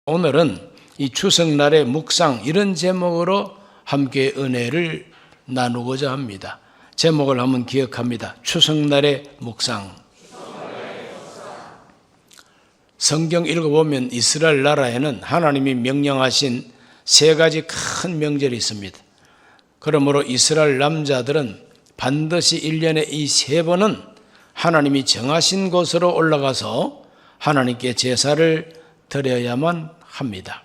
오늘은 이 추석날의 묵상 이런 제목으로 함께 은혜를 나누고자 합니다. 제목을 한번 기억합니다. 추석날의 묵상. 성경 읽어보면 이스라엘 나라에는 하나님이 명령하신 세 가지 큰 명절이 있습니다. 그러므로 이스라엘 남자들은 반드시 1년에 이 세 번은 하나님이 정하신 곳으로 올라가서 하나님께 제사를 드려야만 합니다.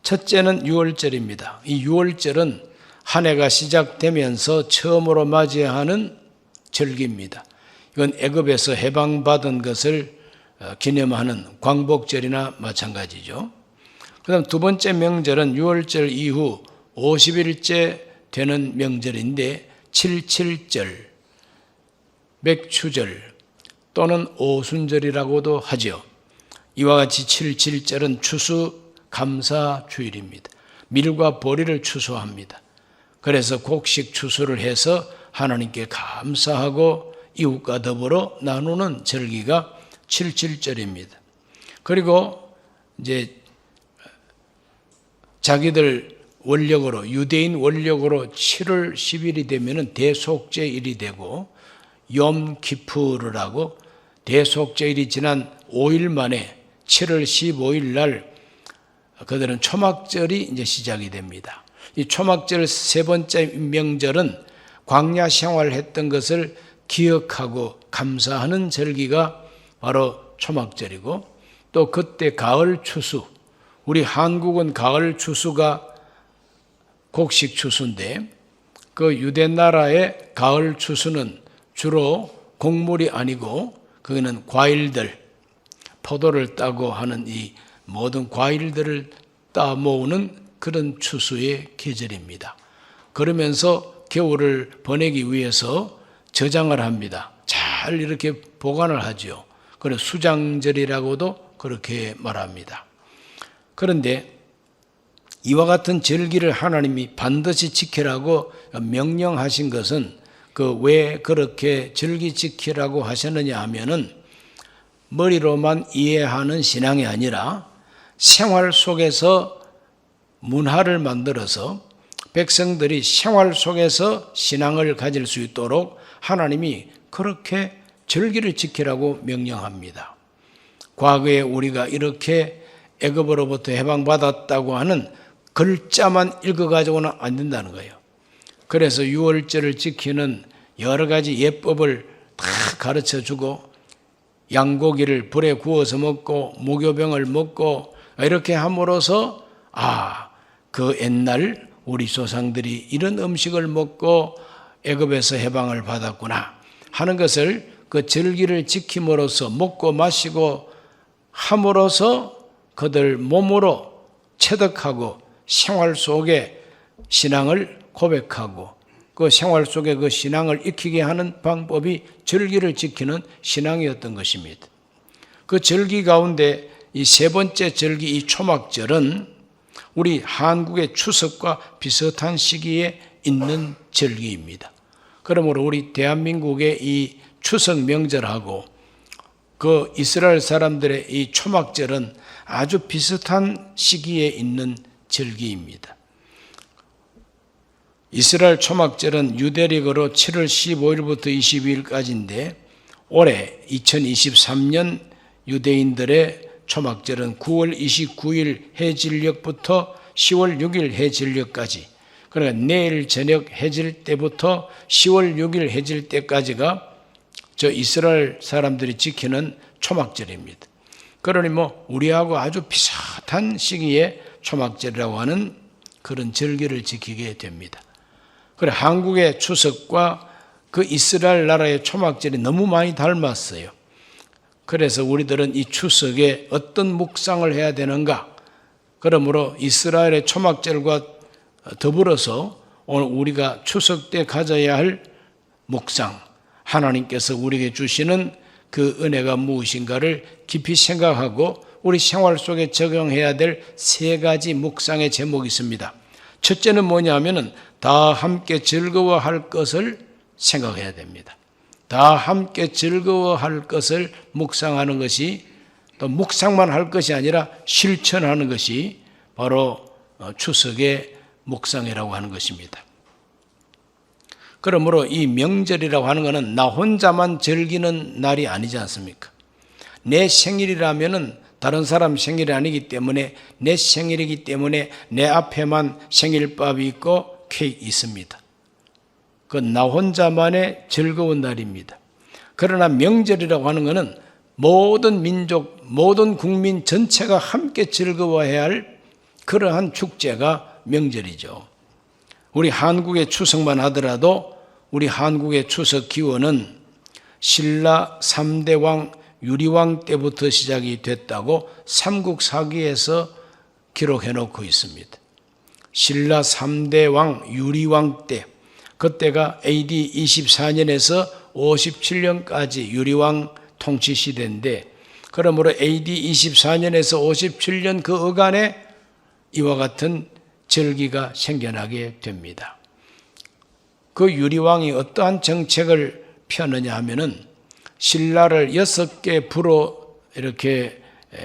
첫째는 유월절입니다. 이 유월절은 한 해가 시작되면서 처음으로 맞이하는 절기입니다. 이건 애굽에서 해방받은 것을 기념하는 광복절이나 마찬가지죠. 그 다음 두 번째 명절은 유월절 이후 50일째 되는 명절인데 77절, 맥추절 또는 오순절이라고도 하죠. 이와 같이 77절은 추수감사주일입니다. 밀과 보리를 추수합니다. 그래서 곡식 추수를 해서 하나님께 감사하고 이웃과 더불어 나누는 절기가 77절입니다. 그리고 이제 자기들 원력으로 유대인 원력으로 7월 10일이 되면 대속죄일이 되고 염키푸르라고 대속죄일이 지난 5일 만에 7월 15일 날 그들은 초막절이 이제 시작이 됩니다. 이 초막절 세 번째 명절은 광야 생활했던 것을 기억하고 감사하는 절기가 바로 초막절이고 또 그때 가을 추수, 우리 한국은 가을 추수가 곡식 추수인데 그 유대 나라의 가을 추수는 주로 곡물이 아니고 그거는 과일들, 포도를 따고 하는 이 모든 과일들을 따 모으는 그런 추수의 계절입니다. 그러면서 겨울을 보내기 위해서 저장을 합니다. 잘 이렇게 보관을 하죠. 그래서 수장절이라고도 그렇게 말합니다. 그런데 이와 같은 절기를 하나님이 반드시 지키라고 명령하신 것은 왜 그렇게 절기 지키라고 하셨느냐 하면은 머리로만 이해하는 신앙이 아니라 생활 속에서 문화를 만들어서 백성들이 생활 속에서 신앙을 가질 수 있도록 하나님이 그렇게 절기를 지키라고 명령합니다. 과거에 우리가 이렇게 애굽으로부터 해방받았다고 하는 글자만 읽어가지고는 안 된다는 거예요. 그래서 유월절을 지키는 여러 가지 예법을 다 가르쳐주고 양고기를 불에 구워서 먹고 무교병을 먹고 이렇게 함으로써 그 옛날 우리 조상들이 이런 음식을 먹고 애굽에서 해방을 받았구나 하는 것을 그 절기를 지킴으로써 먹고 마시고 함으로써 그들 몸으로 체득하고 생활 속에 신앙을 고백하고 그 생활 속에 그 신앙을 익히게 하는 방법이 절기를 지키는 신앙이었던 것입니다. 그 절기 가운데 이 세 번째 절기 이 초막절은 우리 한국의 추석과 비슷한 시기에 있는 절기입니다. 그러므로 우리 대한민국의 이 추석 명절하고 그 이스라엘 사람들의 이 초막절은 아주 비슷한 시기에 있는 절기입니다. 이스라엘 초막절은 유대력으로 7월 15일부터 22일까지인데 올해 2023년 유대인들의 초막절은 9월 29일 해질녘부터 10월 6일 해질녘까지, 그러니까 내일 저녁 해질 때부터 10월 6일 해질 때까지가 저 이스라엘 사람들이 지키는 초막절입니다. 그러니 우리하고 아주 비슷한 시기에 초막절이라고 하는 그런 절기를 지키게 됩니다. 그래 한국의 추석과 그 이스라엘 나라의 초막절이 너무 많이 닮았어요. 그래서 우리들은 이 추석에 어떤 묵상을 해야 되는가? 그러므로 이스라엘의 초막절과 더불어서 오늘 우리가 추석 때 가져야 할 묵상, 하나님께서 우리에게 주시는 그 은혜가 무엇인가를 깊이 생각하고 우리 생활 속에 적용해야 될 세 가지 묵상의 제목이 있습니다. 첫째는 뭐냐면은 다 함께 즐거워할 것을 생각해야 됩니다. 다 함께 즐거워할 것을 묵상하는 것이 또 묵상만 할 것이 아니라 실천하는 것이 바로 추석의 묵상이라고 하는 것입니다. 그러므로 이 명절이라고 하는 것은 나 혼자만 즐기는 날이 아니지 않습니까? 내 생일이라면은 다른 사람 생일이 아니기 때문에 내 생일이기 때문에 내 앞에만 생일밥이 있고 케이크 있습니다. 그건 나 혼자만의 즐거운 날입니다. 그러나 명절이라고 하는 것은 모든 민족, 모든 국민 전체가 함께 즐거워해야 할 그러한 축제가 명절이죠. 우리 한국의 추석만 하더라도 우리 한국의 추석 기원은 신라 3대 왕 유리왕 때부터 시작이 됐다고 삼국사기에서 기록해 놓고 있습니다. 신라 3대 왕 유리왕 때, 그때가 AD 24년에서 57년까지 유리왕 통치 시대인데, 그러므로 AD 24년에서 57년 그 어간에 이와 같은 절기가 생겨나게 됩니다. 그 유리왕이 어떠한 정책을 펴느냐 하면은 신라를 6개 부로 이렇게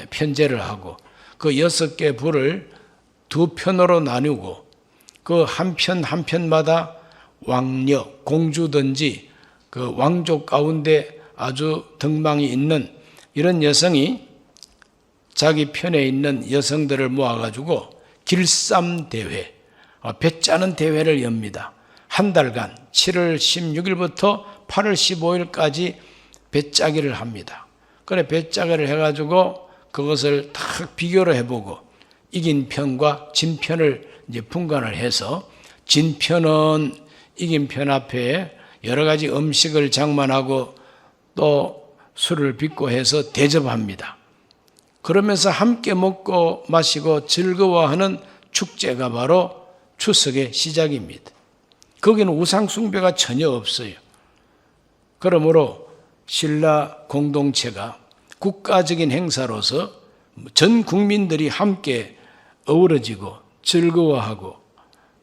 편제를 하고 그 6개 부를 두 편으로 나누고 그 한 편 한 편마다 왕녀, 공주든지 그 왕족 가운데 아주 덕망이 있는 이런 여성이 자기 편에 있는 여성들을 모아가지고 길쌈 대회, 배 짜는 대회를 엽니다. 한 달간 7월 16일부터 8월 15일까지 배짜기를 합니다. 그래 배짜기를 해가지고 그것을 딱 비교를 해보고 이긴 편과 진 편을 이제 분간을 해서 진 편은 이긴 편 앞에 여러 가지 음식을 장만하고 또 술을 빚고 해서 대접합니다. 그러면서 함께 먹고 마시고 즐거워하는 축제가 바로 추석의 시작입니다. 거기는 우상 숭배가 전혀 없어요. 그러므로 신라 공동체가 국가적인 행사로서 전 국민들이 함께 어우러지고 즐거워하고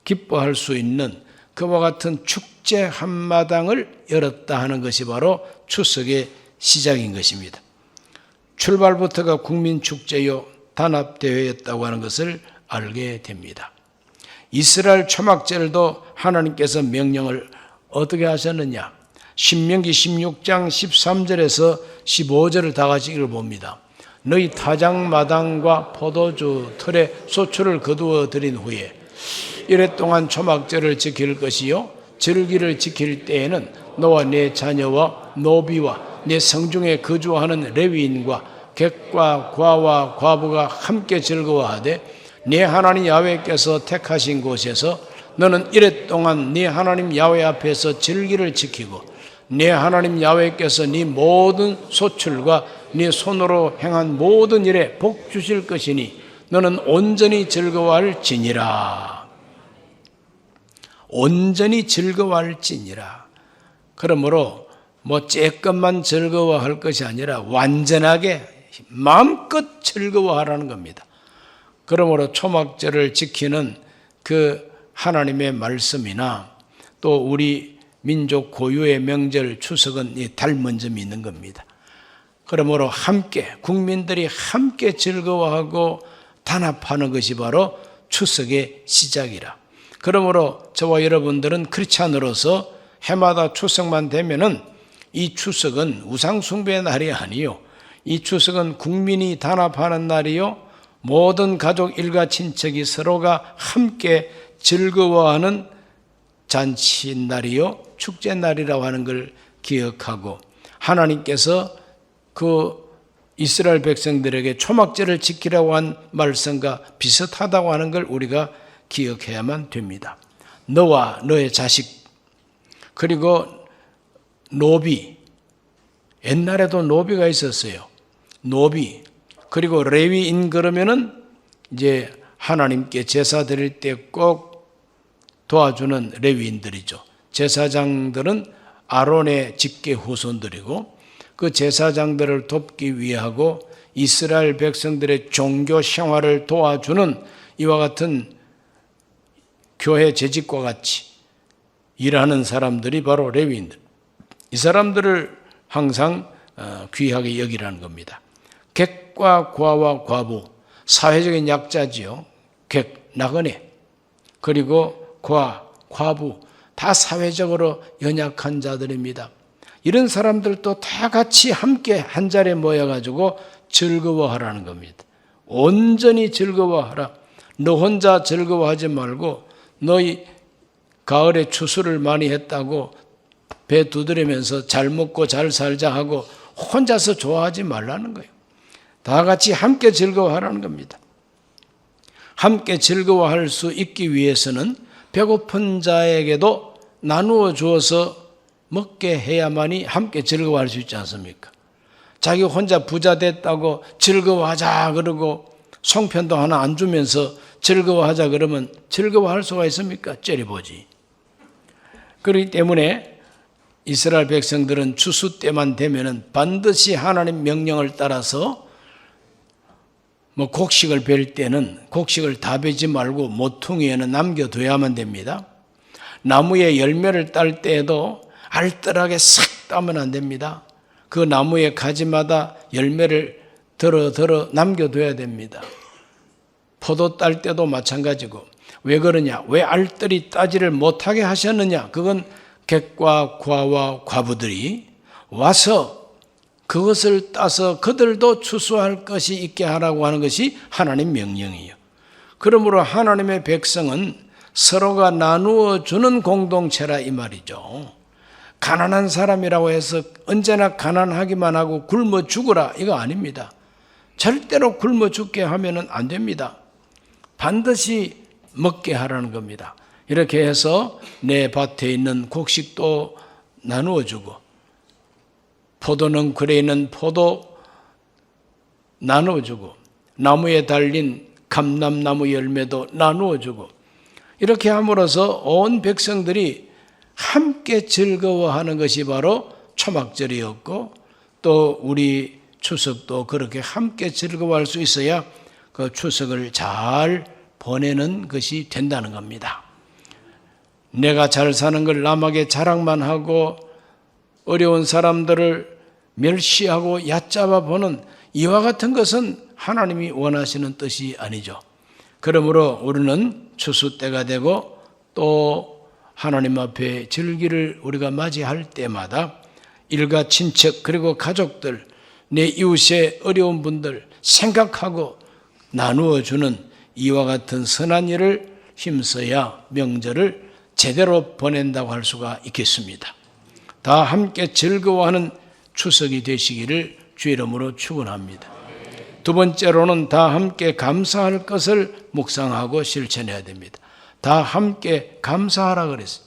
기뻐할 수 있는 그와 같은 축제 한마당을 열었다 하는 것이 바로 추석의 시작인 것입니다. 출발부터가 국민축제요 단합대회였다고 하는 것을 알게 됩니다. 이스라엘 초막절도 하나님께서 명령을 어떻게 하셨느냐? 신명기 16장 13절에서 15절을 다 같이 읽어봅니다. 너희 타작마당과 포도주 틀에 소출을 거두어 드린 후에 이래 동안 초막절을 지킬 것이요 절기를 지킬 때에는 너와 네 자녀와 노비와 네 성중에 거주하는 레위인과 객과 과와 과부가 함께 즐거워하되 네 하나님 야훼께서 택하신 곳에서 너는 이래 동안 네 하나님 야훼 앞에서 절기를 지키고 네 하나님 야훼께서 네 모든 소출과 네 손으로 행한 모든 일에 복 주실 것이니 너는 온전히 즐거워할지니라. 온전히 즐거워할지니라. 그러므로 뭐 조금만 즐거워할 것이 아니라 완전하게 마음껏 즐거워하라는 겁니다. 그러므로 초막절을 지키는 그 하나님의 말씀이나 또 우리 민족 고유의 명절 추석은 이 닮은 점이 있는 겁니다. 그러므로 함께 국민들이 함께 즐거워하고 단합하는 것이 바로 추석의 시작이라. 그러므로 저와 여러분들은 크리스찬으로서 해마다 추석만 되면은 이 추석은 우상 숭배의 날이 아니요, 이 추석은 국민이 단합하는 날이요, 모든 가족 일가 친척이 서로가 함께 즐거워하는 잔치 날이요 축제 날이라고 하는 걸 기억하고 하나님께서 그 이스라엘 백성들에게 초막절을 지키라고 한 말씀과 비슷하다고 하는 걸 우리가 기억해야만 됩니다. 너와 너의 자식 그리고 노비, 옛날에도 노비가 있었어요. 노비 그리고 레위인 그러면은 이제 하나님께 제사 드릴 때 꼭 도와주는 레위인들이죠. 제사장들은 아론의 직계 후손들이고 그 제사장들을 돕기 위하고 이스라엘 백성들의 종교 생활을 도와주는 이와 같은 교회 재직과 같이 일하는 사람들이 바로 레위인들. 이 사람들을 항상 귀하게 여기라는 겁니다. 객과 객과 고아와 과부, 사회적인 약자지요. 객, 나그네, 그리고 고아, 과부, 다 사회적으로 연약한 자들입니다. 이런 사람들도 다 같이 함께 한 자리에 모여가지고 즐거워하라는 겁니다. 온전히 즐거워하라. 너 혼자 즐거워하지 말고 너희 가을에 추수를 많이 했다고 배 두드리면서 잘 먹고 잘 살자 하고 혼자서 좋아하지 말라는 거예요. 다 같이 함께 즐거워하라는 겁니다. 함께 즐거워할 수 있기 위해서는 배고픈 자에게도 나누어 주어서 먹게 해야만이 함께 즐거워할 수 있지 않습니까? 자기 혼자 부자 됐다고 즐거워하자 그러고 송편도 하나 안 주면서 즐거워하자 그러면 즐거워할 수가 있습니까? 째려보지. 그렇기 때문에 이스라엘 백성들은 추수 때만 되면은 반드시 하나님 명령을 따라서 곡식을 벨 때는 곡식을 다 베지 말고 모퉁이에는 남겨둬야만 됩니다. 나무에 열매를 딸 때에도 알뜰하게 싹 따면 안 됩니다. 그 나무의 가지마다 열매를 덜어 남겨둬야 됩니다. 포도 딸 때도 마찬가지고. 왜 그러냐? 왜 알뜰히 따지를 못하게 하셨느냐? 그건 객과 고아와 과부들이 와서 그것을 따서 그들도 추수할 것이 있게 하라고 하는 것이 하나님 명령이에요. 그러므로 하나님의 백성은 서로가 나누어 주는 공동체라 이 말이죠. 가난한 사람이라고 해서 언제나 가난하기만 하고 굶어 죽으라 이거 아닙니다. 절대로 굶어 죽게 하면은 안 됩니다. 반드시 먹게 하라는 겁니다. 이렇게 해서 내 밭에 있는 곡식도 나누어 주고 포도는 굴에 있는 포도 나누어 주고 나무에 달린 감람나무 열매도 나누어 주고 이렇게 함으로써 온 백성들이 함께 즐거워하는 것이 바로 초막절이었고 또 우리 추석도 그렇게 함께 즐거워할 수 있어야 그 추석을 잘 보내는 것이 된다는 겁니다. 내가 잘 사는 걸 남에게 자랑만 하고 어려운 사람들을 멸시하고 얕잡아 보는 이와 같은 것은 하나님이 원하시는 뜻이 아니죠. 그러므로 우리는 추수 때가 되고 또 하나님 앞에 절기를 우리가 맞이할 때마다 일가 친척 그리고 가족들 내 이웃의 어려운 분들 생각하고 나누어 주는 이와 같은 선한 일을 힘써야 명절을 제대로 보낸다고 할 수가 있겠습니다. 다 함께 즐거워하는 추석이 되시기를 주의 이름으로 축원합니다. 두 번째로는 다 함께 감사할 것을 묵상하고 실천해야 됩니다. 다 함께 감사하라 그랬어요.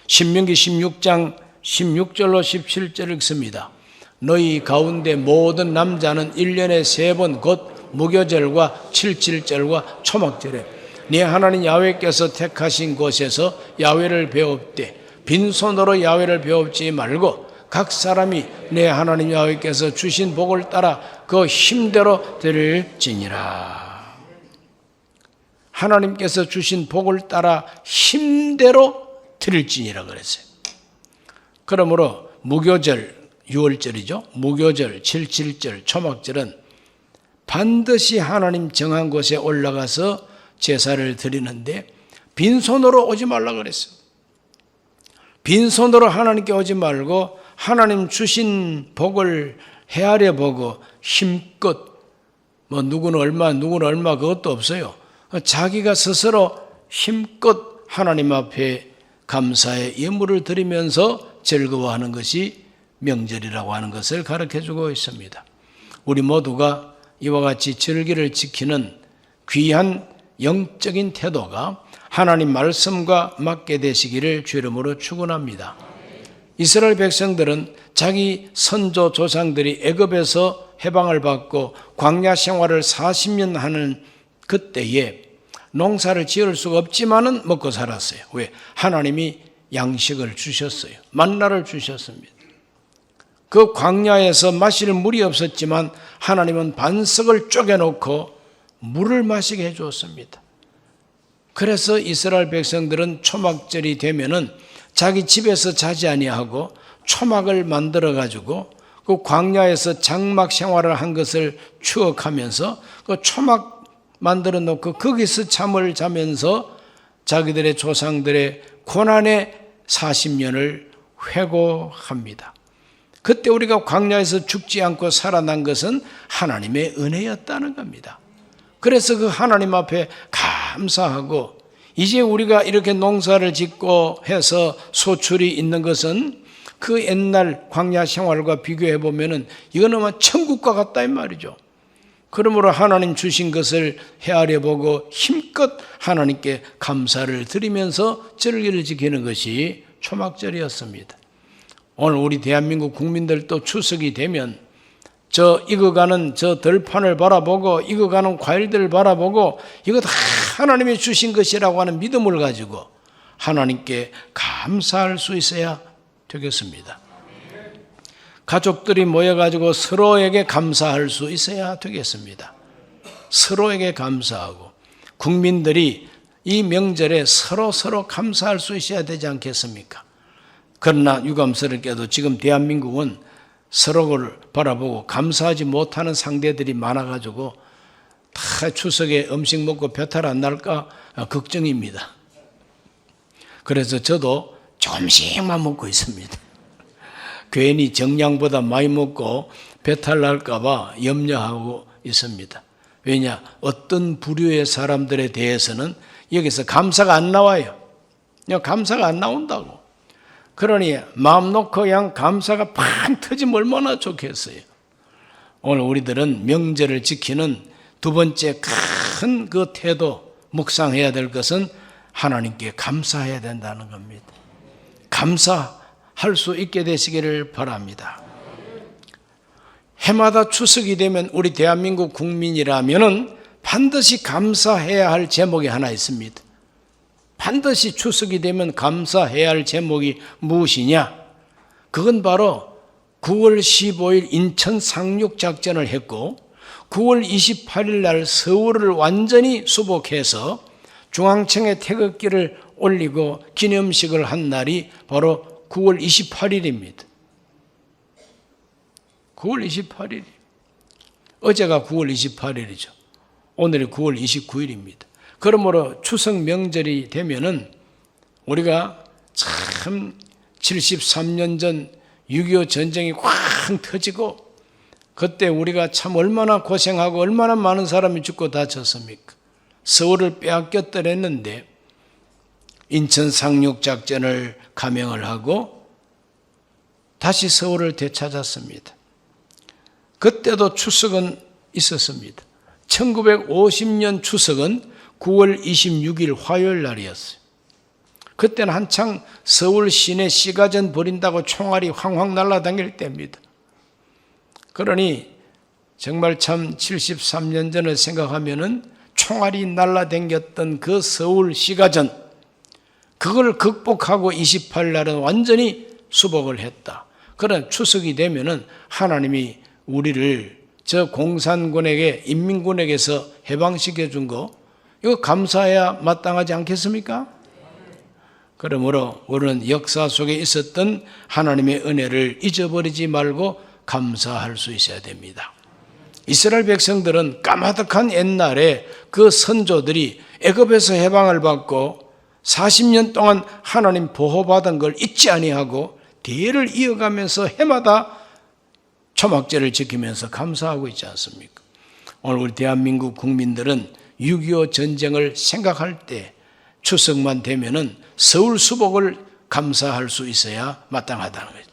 신명기 16장 16절로 17절 읽습니다. 너희 가운데 모든 남자는 1년에 3번 곧 무교절과 77절과 초막절에 네 하나님 야훼께서 택하신 곳에서 야훼를 배웁되 빈손으로 야훼를 배웁지 말고 각 사람이 내 하나님 야훼께서 주신 복을 따라 그 힘대로 드릴지니라. 하나님께서 주신 복을 따라 힘대로 드릴지니라 그랬어요. 그러므로 무교절 6월절이죠. 무교절, 77절, 초막절은 반드시 하나님 정한 곳에 올라가서 제사를 드리는데 빈손으로 오지 말라 그랬어요. 빈손으로 하나님께 오지 말고 하나님 주신 복을 헤아려 보고 힘껏 누구는 얼마 그것도 없어요. 자기가 스스로 힘껏 하나님 앞에 감사의 예물을 드리면서 즐거워하는 것이 명절이라고 하는 것을 가르쳐주고 있습니다. 우리 모두가 이와 같이 절기를 지키는 귀한 영적인 태도가 하나님 말씀과 맞게 되시기를 주 이름으로 축원합니다. 이스라엘 백성들은 자기 선조 조상들이 애굽에서 해방을 받고 광야 생활을 40년 하는 그때에 농사를 지을 수가 없지만은 먹고 살았어요. 왜? 하나님이 양식을 주셨어요. 만나를 주셨습니다. 그 광야에서 마실 물이 없었지만 하나님은 반석을 쪼개놓고 물을 마시게 해주었습니다. 그래서 이스라엘 백성들은 초막절이 되면은 자기 집에서 자지 아니하고 초막을 만들어 가지고 그 광야에서 장막 생활을 한 것을 추억하면서 그 초막 만들어 놓고 거기서 잠을 자면서 자기들의 조상들의 고난의 40년을 회고합니다. 그때 우리가 광야에서 죽지 않고 살아난 것은 하나님의 은혜였다는 겁니다. 그래서 그 하나님 앞에 감사하고, 이제 우리가 이렇게 농사를 짓고 해서 소출이 있는 것은 그 옛날 광야 생활과 비교해 보면은 이거는 뭐 천국과 같다 이 말이죠. 그러므로 하나님 주신 것을 헤아려 보고 힘껏 하나님께 감사를 드리면서 절기를 지키는 것이 초막절이었습니다. 오늘 우리 대한민국 국민들도 추석이 되면 저 익어가는 저 들판을 바라보고 익어가는 과일들을 바라보고 이거 다 하나님이 주신 것이라고 하는 믿음을 가지고 하나님께 감사할 수 있어야 되겠습니다. 가족들이 모여가지고 서로에게 감사할 수 있어야 되겠습니다. 서로에게 감사하고 국민들이 이 명절에 서로 감사할 수 있어야 되지 않겠습니까? 그러나 유감스럽게도 지금 대한민국은 서로를 바라보고 감사하지 못하는 상대들이 많아가지고 다 추석에 음식 먹고 배탈 안 날까 걱정입니다. 그래서 저도 조금씩만 먹고 있습니다. 괜히 정량보다 많이 먹고 배탈 날까 봐 염려하고 있습니다. 왜냐? 어떤 부류의 사람들에 대해서는 여기서 감사가 안 나와요. 그냥 감사가 안 나온다고. 그러니 마음 놓고 그냥 감사가 팡 터지면 얼마나 좋겠어요. 오늘 우리들은 명절을 지키는 두 번째 큰 그 태도, 묵상해야 될 것은 하나님께 감사해야 된다는 겁니다. 감사할 수 있게 되시기를 바랍니다. 해마다 추석이 되면 우리 대한민국 국민이라면은 반드시 감사해야 할 제목이 하나 있습니다. 반드시 추석이 되면 감사해야 할 제목이 무엇이냐? 그건 바로 9월 15일 인천 상륙작전을 했고 9월 28일 날 서울을 완전히 수복해서 중앙청에 태극기를 올리고 기념식을 한 날이 바로 9월 28일입니다. 9월 28일. 어제가 9월 28일이죠. 오늘이 9월 29일입니다. 그러므로 추석 명절이 되면은 우리가 참 73년 전 6.25 전쟁이 쾅 터지고 그때 우리가 참 얼마나 고생하고 얼마나 많은 사람이 죽고 다쳤습니까? 서울을 빼앗겼더랬는데 인천 상륙작전을 감행을 하고 다시 서울을 되찾았습니다. 그때도 추석은 있었습니다. 1950년 추석은 9월 26일 화요일 날이었어요. 그때는 한창 서울 시내 시가전 벌인다고 총알이 황황 날아다닐 때입니다. 그러니 정말 참 73년 전을 생각하면은 총알이 날아다녔던 그 서울 시가전, 그걸 극복하고 28일 날은 완전히 수복을 했다. 그런 추석이 되면은 하나님이 우리를 저 공산군에게, 인민군에게서 해방시켜 준 거, 이거 감사해야 마땅하지 않겠습니까? 그러므로 우리는 역사 속에 있었던 하나님의 은혜를 잊어버리지 말고 감사할 수 있어야 됩니다. 이스라엘 백성들은 까마득한 옛날에 그 선조들이 애굽에서 해방을 받고 40년 동안 하나님 보호받은 걸 잊지 아니하고 대를 이어가면서 해마다 초막절을 지키면서 감사하고 있지 않습니까? 오늘 우리 대한민국 국민들은 6.25 전쟁을 생각할 때 추석만 되면은 서울 수복을 감사할 수 있어야 마땅하다는 거죠.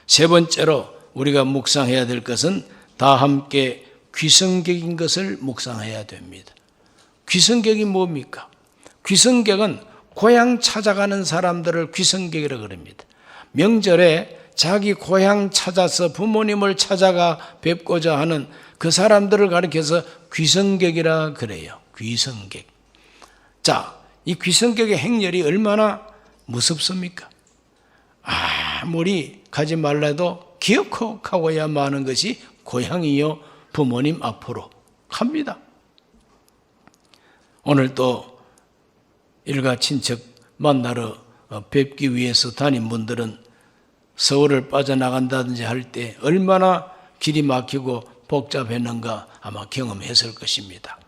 세 번째로 우리가 묵상해야 될 것은 다 함께 귀성객인 것을 묵상해야 됩니다. 귀성객이 뭡니까? 귀성객은 고향 찾아가는 사람들을 귀성객이라고 그럽니다. 명절에 자기 고향 찾아서 부모님을 찾아가 뵙고자 하는 그 사람들을 가리켜서 귀성객이라 그래요. 귀성객. 자, 이 귀성객의 행렬이 얼마나 무섭습니까? 아무리 가지 말라도 기어코 가고야만 하는 것이 고향이요 부모님 앞으로 갑니다. 오늘 또 일가 친척 만나러 뵙기 위해서 다닌 분들은 서울을 빠져나간다든지 할 때 얼마나 길이 막히고 복잡했는가 아마 경험했을 것입니다.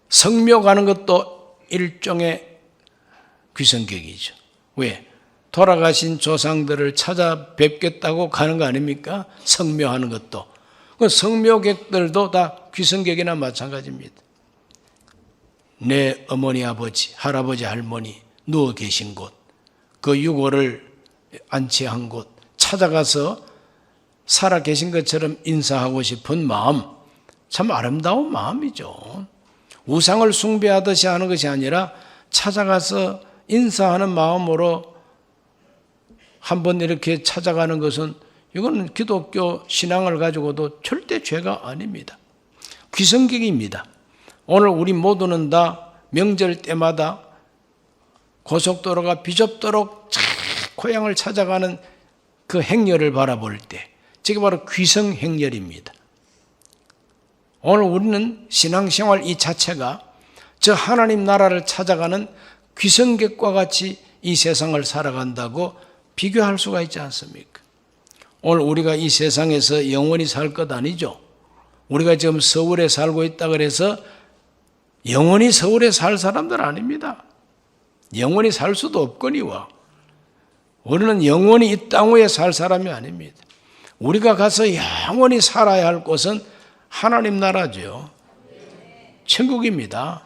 성묘 가는 것도 일종의 귀성객이죠. 왜? 돌아가신 조상들을 찾아뵙겠다고 가는 거 아닙니까? 성묘하는 것도. 그 성묘객들도 다 귀성객이나 마찬가지입니다. 내 어머니, 아버지, 할아버지, 할머니 누워 계신 곳, 그 유골을 안치한 곳 찾아가서 살아 계신 것처럼 인사하고 싶은 마음, 참 아름다운 마음이죠. 우상을 숭배하듯이 하는 것이 아니라 찾아가서 인사하는 마음으로 한번 이렇게 찾아가는 것은 이거는 기독교 신앙을 가지고도 절대 죄가 아닙니다. 귀성객입니다. 오늘 우리 모두는 다 명절 때마다 고속도로가 비좁도록 고향을 찾아가는 그 행렬을 바라볼 때 저게 바로 귀성행렬입니다. 오늘 우리는 신앙생활 이 자체가 저 하나님 나라를 찾아가는 귀성객과 같이 이 세상을 살아간다고 비교할 수가 있지 않습니까? 오늘 우리가 이 세상에서 영원히 살 것 아니죠. 우리가 지금 서울에 살고 있다 그래서 영원히 서울에 살 사람들 아닙니다. 영원히 살 수도 없거니와 우리는 영원히 이 땅 위에 살 사람이 아닙니다. 우리가 가서 영원히 살아야 할 곳은 하나님 나라죠. 천국입니다.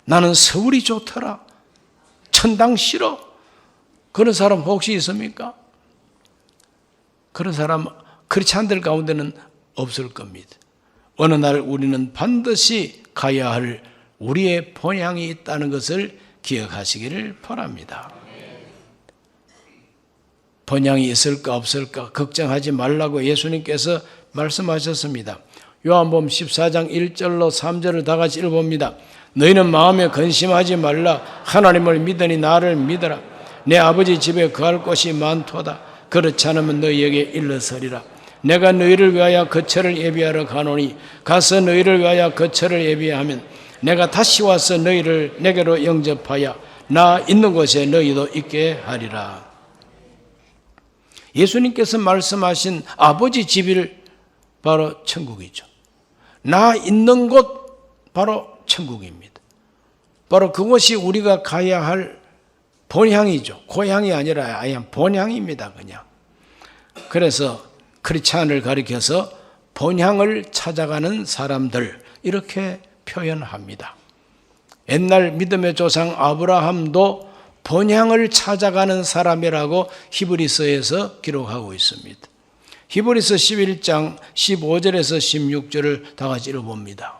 나는 서울이 좋더라. 천당 싫어. 그런 사람 혹시 있습니까? 그런 사람 그렇지 않을 가운데는 없을 겁니다. 어느 날 우리는 반드시 가야 할 우리의 본향이 있다는 것을 기억하시기를 바랍니다. 본향이 있을까 없을까 걱정하지 말라고 예수님께서 말씀하셨습니다. 요한복음 14장 1절로 3절을 다 같이 읽어봅니다. 너희는 마음에 근심하지 말라. 하나님을 믿으니 나를 믿어라. 내 아버지 집에 거할 곳이 많도다. 그렇지 않으면 너희에게 일러서리라. 내가 너희를 위하여 거처를 예비하러 가노니 가서 너희를 위하여 거처를 예비하면 내가 다시 와서 너희를 내게로 영접하여 나 있는 곳에 너희도 있게 하리라. 예수님께서 말씀하신 아버지 집이 바로 천국이죠. 나 있는 곳 바로 천국입니다. 바로 그곳이 우리가 가야 할 본향이죠. 고향이 아니라 아예 본향입니다. 그냥. 그래서 크리스찬을 가리켜서 본향을 찾아가는 사람들 이렇게 표현합니다. 옛날 믿음의 조상 아브라함도 본향을 찾아가는 사람이라고 히브리서에서 기록하고 있습니다. 히브리서 11장 15절에서 16절을 다 같이 읽어봅니다.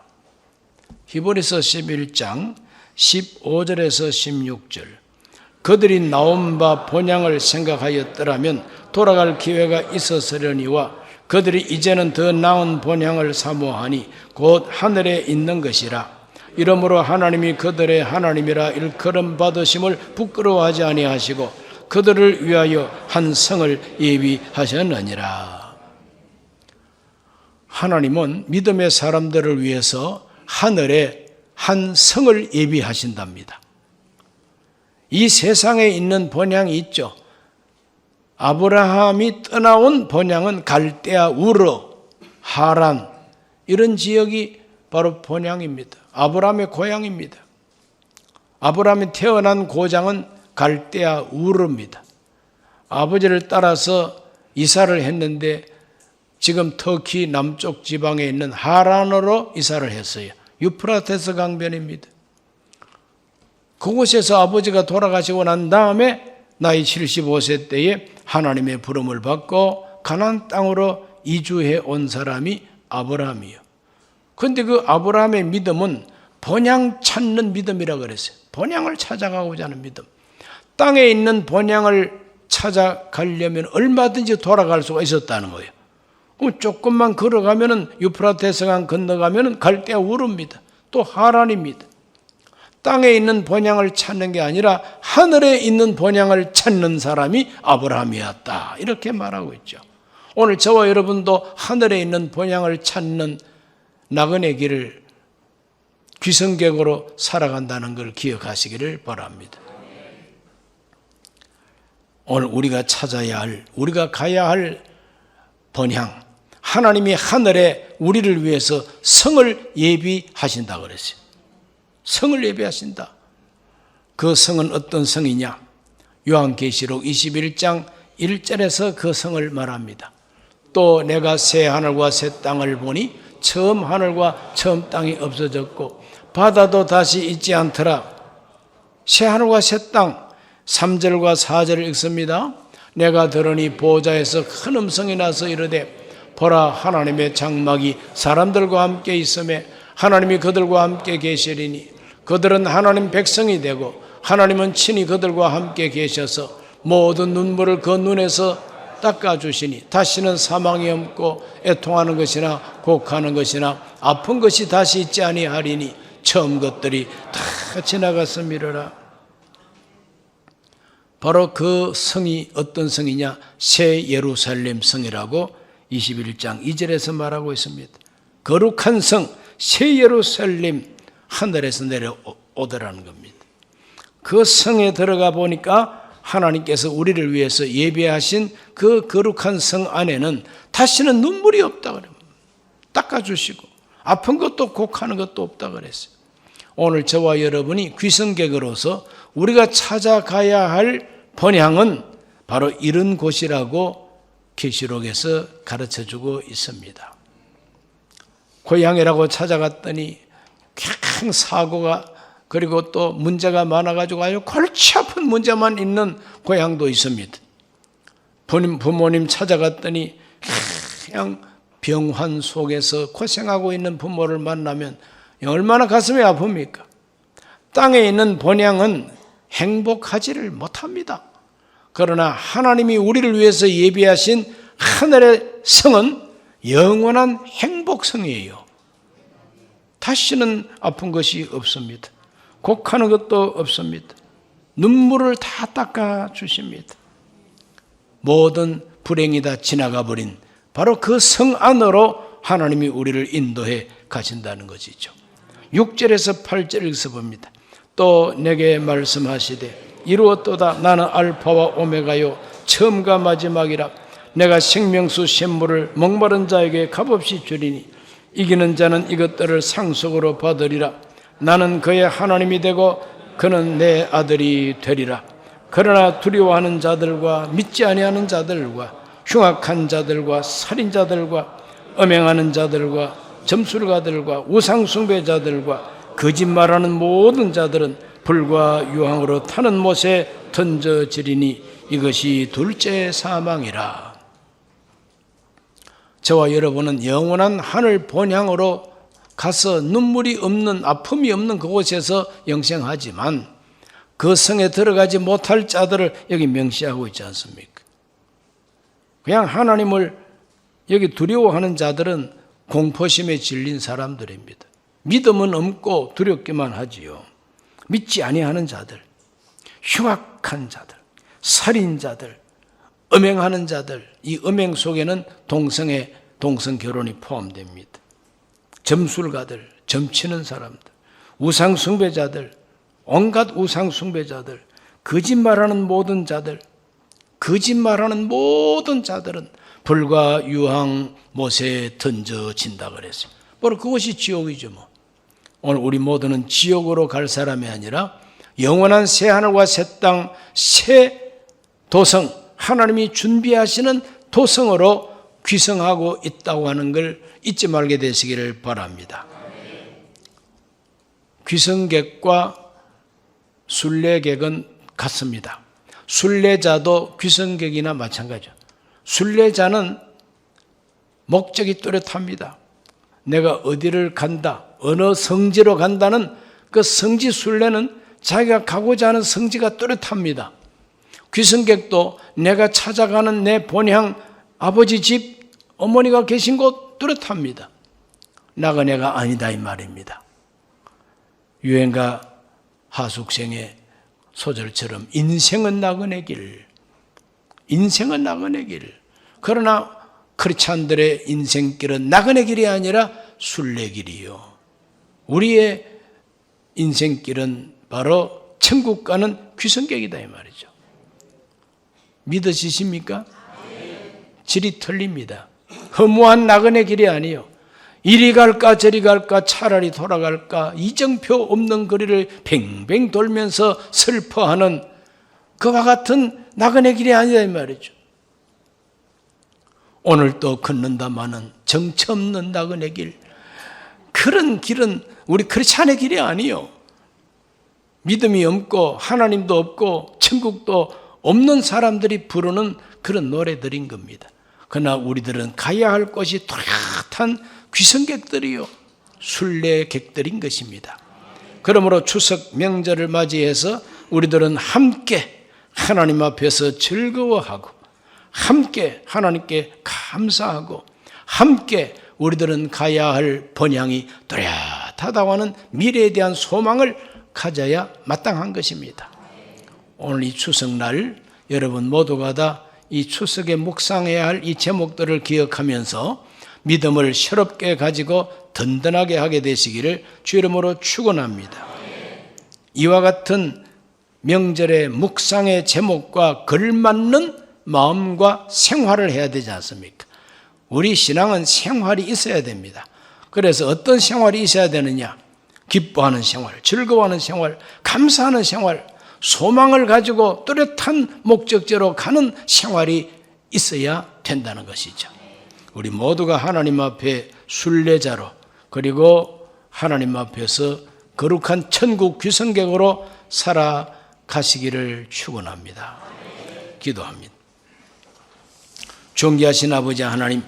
히브리서 11장 15절에서 16절. 그들이 나온 바 본향을 생각하였더라면 돌아갈 기회가 있었으려니와 그들이 이제는 더 나은 본향을 사모하니 곧 하늘에 있는 것이라. 이러므로 하나님이 그들의 하나님이라 일컬음 받으심을 부끄러워하지 아니하시고 그들을 위하여 한 성을 예비하셨느니라. 하나님은 믿음의 사람들을 위해서 하늘에 한 성을 예비하신답니다. 이 세상에 있는 본향이 있죠. 아브라함이 떠나온 본향은 갈대아, 우르, 하란 이런 지역이 바로 본향입니다. 아브라함의 고향입니다. 아브라함이 태어난 고장은 갈대아, 우르입니다. 아버지를 따라서 이사를 했는데 지금 터키 남쪽 지방에 있는 하란으로 이사를 했어요. 유프라테스 강변입니다. 그곳에서 아버지가 돌아가시고 난 다음에 나이 75세 때에 하나님의 부름을 받고 가나안 땅으로 이주해 온 사람이 아브라함이요. 그런데 그 아브라함의 믿음은 본향 찾는 믿음이라고 그랬어요. 본향을 찾아가고자 하는 믿음. 땅에 있는 본향을 찾아가려면 얼마든지 돌아갈 수가 있었다는 거예요. 그럼 조금만 걸어가면은 유프라테스강 건너가면은 갈대아 우르입니다. 또 하란입니다. 땅에 있는 본향을 찾는 게 아니라 하늘에 있는 본향을 찾는 사람이 아브라함이었다. 이렇게 말하고 있죠. 오늘 저와 여러분도 하늘에 있는 본향을 찾는 나그네 길을 귀성객으로 살아간다는 걸 기억하시기를 바랍니다. 오늘 우리가 찾아야 할, 우리가 가야 할 번향, 하나님이 하늘에 우리를 위해서 성을 예비하신다 그랬어요. 성을 예비하신다. 그 성은 어떤 성이냐? 요한계시록 21장 1절에서 그 성을 말합니다. 또 내가 새 하늘과 새 땅을 보니 처음 하늘과 처음 땅이 없어졌고 바다도 다시 있지 않더라. 새 하늘과 새 땅, 3절과 4절을 읽습니다. 내가 들으니 보호자에서 큰 음성이 나서 이르되 보라, 하나님의 장막이 사람들과 함께 있음에 하나님이 그들과 함께 계시리니 그들은 하나님 백성이 되고 하나님은 친히 그들과 함께 계셔서 모든 눈물을 그 눈에서 닦아주시니 다시는 사망이 없고 애통하는 것이나 곡하는 것이나 아픈 것이 다시 있지 아니하리니 처음 것들이 다 지나갔음이로라. 바로 그 성이 어떤 성이냐? 새 예루살렘 성이라고 21장 2절에서 말하고 있습니다. 거룩한 성, 새 예루살렘, 하늘에서 내려오더라는 겁니다. 그 성에 들어가 보니까 하나님께서 우리를 위해서 예비하신 그 거룩한 성 안에는 다시는 눈물이 없다 그래요. 닦아주시고 아픈 것도 곡하는 것도 없다 그랬어요. 오늘 저와 여러분이 귀성객으로서 우리가 찾아가야 할 번향은 바로 이런 곳이라고 계시록에서 가르쳐주고 있습니다. 고향이라고 찾아갔더니 큰 사고가 그리고 또 문제가 많아가지고 아주 골치 아픈 문제만 있는 고향도 있습니다. 부모님 찾아갔더니 그냥 병환 속에서 고생하고 있는 부모를 만나면 얼마나 가슴이 아픕니까? 땅에 있는 번향은 행복하지를 못합니다. 그러나 하나님이 우리를 위해서 예비하신 하늘의 성은 영원한 행복성이에요. 다시는 아픈 것이 없습니다. 곡하는 것도 없습니다. 눈물을 다 닦아주십니다. 모든 불행이 다 지나가 버린 바로 그 성 안으로 하나님이 우리를 인도해 가신다는 것이죠. 6절에서 8절을 읽어봅니다. 또 내게 말씀하시되 이루었도다. 나는 알파와 오메가요 처음과 마지막이라. 내가 생명수 샘물을 목마른 자에게 값없이 주리니 이기는 자는 이것들을 상속으로 받으리라. 나는 그의 하나님이 되고 그는 내 아들이 되리라. 그러나 두려워하는 자들과 믿지 아니하는 자들과 흉악한 자들과 살인자들과 음행하는 자들과 점술가들과 우상숭배자들과 거짓말하는 모든 자들은 불과 유황으로 타는 못에 던져지리니 이것이 둘째 사망이라. 저와 여러분은 영원한 하늘 본향으로 가서 눈물이 없는, 아픔이 없는 그곳에서 영생하지만 그 성에 들어가지 못할 자들을 여기 명시하고 있지 않습니까? 그냥 하나님을 여기 두려워하는 자들은 공포심에 질린 사람들입니다. 믿음은 없고 두렵기만 하지요. 믿지 아니하는 자들, 흉악한 자들, 살인자들, 음행하는 자들, 이 음행 속에는 동성 결혼이 포함됩니다. 점술가들, 점치는 사람들, 우상숭배자들, 온갖 우상숭배자들, 거짓말하는 모든 자들, 거짓말하는 모든 자들은 불과 유황 못에 던져진다 그랬어요. 바로 그것이 지옥이죠. 오늘 우리 모두는 지옥으로 갈 사람이 아니라 영원한 새 하늘과 새 땅, 새 도성, 하나님이 준비하시는 도성으로 귀성하고 있다고 하는 걸 잊지 말게 되시기를 바랍니다. 귀성객과 순례객은 같습니다. 순례자도 귀성객이나 마찬가지죠. 순례자는 목적이 뚜렷합니다. 내가 어디를 간다, 어느 성지로 간다는 그 성지 순례는 자기가 가고자 하는 성지가 뚜렷합니다. 귀성객도 내가 찾아가는 내 본향, 아버지 집, 어머니가 계신 곳 뚜렷합니다. 나그네가 아니다 이 말입니다. 유행가 하숙생의 소절처럼 인생은 나그네 길, 인생은 나그네 길. 그러나 크리스찬들의 인생길은 나그네 길이 아니라 순례길이요. 우리의 인생길은 바로 천국 가는 귀성객이다 이 말이죠. 믿으시십니까? 질이 틀립니다. 허무한 나그네 길이 아니요. 이리 갈까 저리 갈까 차라리 돌아갈까 이정표 없는 거리를 뱅뱅 돌면서 슬퍼하는 그와 같은 나그네 길이 아니다 이 말이죠. 오늘 또 걷는다마는 정처 없는 나그네 길, 그런 길은 우리 크리스찬의 길이 아니요. 믿음이 없고 하나님도 없고 천국도 없는 사람들이 부르는 그런 노래들인 겁니다. 그러나 우리들은 가야 할 곳이 뚜렷한 귀성객들이요, 순례객들인 것입니다. 그러므로 추석 명절을 맞이해서 우리들은 함께 하나님 앞에서 즐거워하고 함께 하나님께 감사하고 함께 우리들은 가야 할 번향이 뚜렷하다고 하는 미래에 대한 소망을 가져야 마땅한 것입니다. 오늘 이 추석날 여러분 모두가 다 이 추석에 묵상해야 할 이 제목들을 기억하면서 믿음을 새롭게 가지고 든든하게 하게 되시기를 주 이름으로 축원합니다. 이와 같은 명절의 묵상의 제목과 걸맞는 마음과 생활을 해야 되지 않습니까? 우리 신앙은 생활이 있어야 됩니다. 그래서 어떤 생활이 있어야 되느냐? 기뻐하는 생활, 즐거워하는 생활, 감사하는 생활, 소망을 가지고 뚜렷한 목적지로 가는 생활이 있어야 된다는 것이죠. 우리 모두가 하나님 앞에 순례자로, 그리고 하나님 앞에서 거룩한 천국 귀성객으로 살아가시기를 축원합니다. 기도합니다. 존귀하신 아버지 하나님,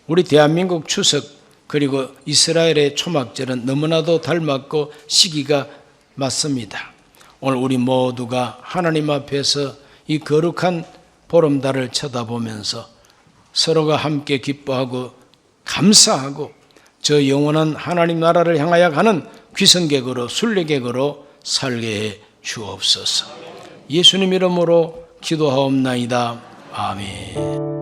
우리 대한민국 추석 그리고 이스라엘의 초막절은 너무나도 닮았고 시기가 맞습니다. 오늘 우리 모두가 하나님 앞에서 이 거룩한 보름달을 쳐다보면서 서로가 함께 기뻐하고 감사하고 저 영원한 하나님 나라를 향하여 가는 귀성객으로 순례객으로 살게 해 주옵소서. 예수님 이름으로 기도하옵나이다. 아멘.